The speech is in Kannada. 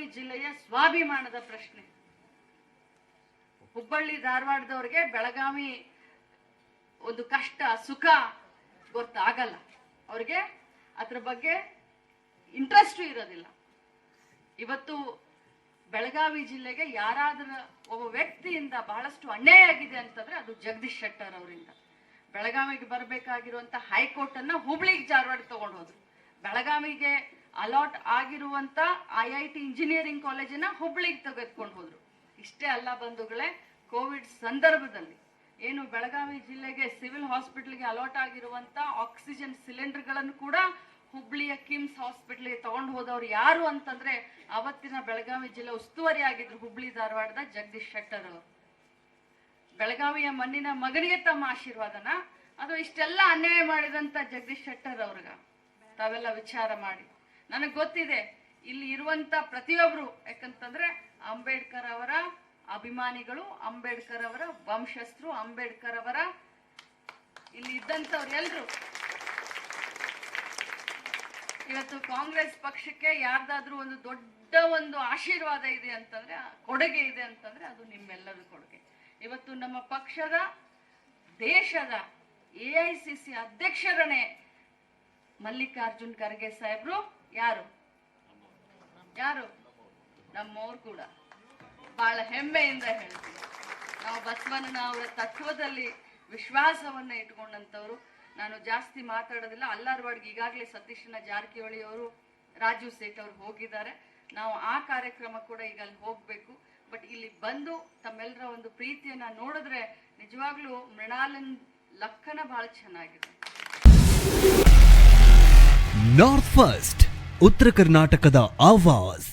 ಬೆಳಗಾವಿ ಜಿಲ್ಲೆಯ ಸ್ವಾಭಿಮಾನದ ಪ್ರಶ್ನೆ. ಹುಬ್ಬಳ್ಳಿ ಧಾರವಾಡದವ್ರಿಗೆ ಬೆಳಗಾವಿ ಒಂದು ಕಷ್ಟ ಸುಖ ಗೊತ್ತಾಗಲ್ಲ, ಅವ್ರಿಗೆ ಅದ್ರ ಬಗ್ಗೆ ಇಂಟ್ರೆಸ್ಟು ಇರೋದಿಲ್ಲ. ಇವತ್ತು ಬೆಳಗಾವಿ ಜಿಲ್ಲೆಗೆ ಯಾರಾದ್ರೂ ಒಬ್ಬ ವ್ಯಕ್ತಿಯಿಂದ ಬಹಳಷ್ಟು ಅನ್ಯಾಯ ಆಗಿದೆ ಅಂತಂದ್ರೆ ಅದು ಜಗದೀಶ್ ಶೆಟ್ಟರ್ ಅವರಿಂದ. ಬೆಳಗಾವಿಗೆ ಬರಬೇಕಾಗಿರುವಂತ ಹೈಕೋರ್ಟ್ ಅನ್ನ ಹುಬ್ಳಿಗೆ ಧಾರವಾಡ ತಗೊಂಡು ಹೋದ್ರು. ಬೆಳಗಾವಿಗೆ ಅಲಾಟ್ ಆಗಿರುವಂತ IIT ಇಂಜಿನಿಯರಿಂಗ್ ಕಾಲೇಜನ್ನ ಹುಬ್ಳಿಗೆ ತೆಗೆದುಕೊಂಡು ಹೋದ್ರು. ಇಷ್ಟೇ ಅಲ್ಲ ಬಂಧುಗಳೇ, ಕೋವಿಡ್ ಸಂದರ್ಭದಲ್ಲಿ ಏನು ಬೆಳಗಾವಿ ಜಿಲ್ಲೆಗೆ ಸಿವಿಲ್ ಹಾಸ್ಪಿಟಲ್ಗೆ ಅಲಾಟ್ ಆಗಿರುವಂತ ಆಕ್ಸಿಜನ್ ಸಿಲಿಂಡರ್ಗಳನ್ನು ಕೂಡ ಹುಬ್ಳಿಯ ಕಿಮ್ಸ್ ಹಾಸ್ಪಿಟಲ್ಗೆ ತಗೊಂಡು ಹೋದವ್ರು ಯಾರು ಅಂತಂದ್ರೆ ಅವತ್ತಿನ ಬೆಳಗಾವಿ ಜಿಲ್ಲೆ ಉಸ್ತುವಾರಿ ಆಗಿದ್ರು ಹುಬ್ಳಿ ಧಾರವಾಡದ ಜಗದೀಶ್ ಶೆಟ್ಟರ್ ಅವರು. ಬೆಳಗಾವಿಯ ಮಣ್ಣಿನ ಮಗನಿಗೆ ತಮ್ಮ ಆಶೀರ್ವಾದನ, ಅದು ಇಷ್ಟೆಲ್ಲ ಅನ್ಯಾಯ ಮಾಡಿದಂತ ಜಗದೀಶ್ ಶೆಟ್ಟರ್ ಅವ್ರಿಗ ತಾವೆಲ್ಲ ವಿಚಾರ ಮಾಡಿ. ನನಗೆ ಗೊತ್ತಿದೆ ಇಲ್ಲಿ ಇರುವಂತ ಪ್ರತಿಯೊಬ್ರು, ಯಾಕಂತಂದ್ರೆ ಅಂಬೇಡ್ಕರ್ ಅವರ ಅಭಿಮಾನಿಗಳು, ಅಂಬೇಡ್ಕರ್ ಅವರ ವಂಶಸ್ಥರು, ಅಂಬೇಡ್ಕರ್ ಅವರ ಇಲ್ಲಿ ಇದ್ದಂಥವ್ರು ಎಲ್ರು ಇವತ್ತು ಕಾಂಗ್ರೆಸ್ ಪಕ್ಷಕ್ಕೆ ಯಾರ್ದಾದ್ರೂ ಒಂದು ದೊಡ್ಡ ಒಂದು ಆಶೀರ್ವಾದ ಇದೆ ಅಂತಂದ್ರೆ, ಕೊಡುಗೆ ಇದೆ ಅಂತಂದ್ರೆ ಅದು ನಿಮ್ಮೆಲ್ಲರ ಕೊಡುಗೆ. ಇವತ್ತು ನಮ್ಮ ಪಕ್ಷದ ದೇಶದ AICC ಅಧ್ಯಕ್ಷರನ್ನೇ ಮಲ್ಲಿಕಾರ್ಜುನ್ ಖರ್ಗೆ ಸಾಹೇಬ್ರು ಯಾರು ನಮ್ಮವ್ರು ಕೂಡ ಬಹಳ ಹೆಮ್ಮೆಯಿಂದ ಹೇಳ್ತೀವಿ. ನಾವು ಬಸವಣ್ಣನ ಅವರ ತತ್ವದಲ್ಲಿ ವಿಶ್ವಾಸವನ್ನ ಇಟ್ಕೊಂಡಂತವ್ರು. ನಾನು ಜಾಸ್ತಿ ಮಾತಾಡೋದಿಲ್ಲ. ಅಲ್ಲಾರ್ವಾಡ್ಗೆ ಈಗಾಗಲೇ ಸತೀಶನ ಜಾರಕಿಹೊಳಿ ಅವರು, ರಾಜು ಸೇಠ್ ಅವರು ಹೋಗಿದ್ದಾರೆ. ನಾವು ಆ ಕಾರ್ಯಕ್ರಮ ಕೂಡ ಈಗ ಅಲ್ಲಿ ಹೋಗ್ಬೇಕು. ಬಟ್ ಇಲ್ಲಿ ಬಂದು ತಮ್ಮೆಲ್ಲರ ಒಂದು ಪ್ರೀತಿಯನ್ನ ನೋಡಿದ್ರೆ ನಿಜವಾಗ್ಲೂ ಮೃಣಾಲನ್ ಲಕ್ಕನ ಬಹಳ ಚೆನ್ನಾಗಿದೆ. ನಾರ್ತ್ ಫಸ್ಟ್, ಉತ್ತರ ಕರ್ನಾಟಕದ ಆವಾಜ್.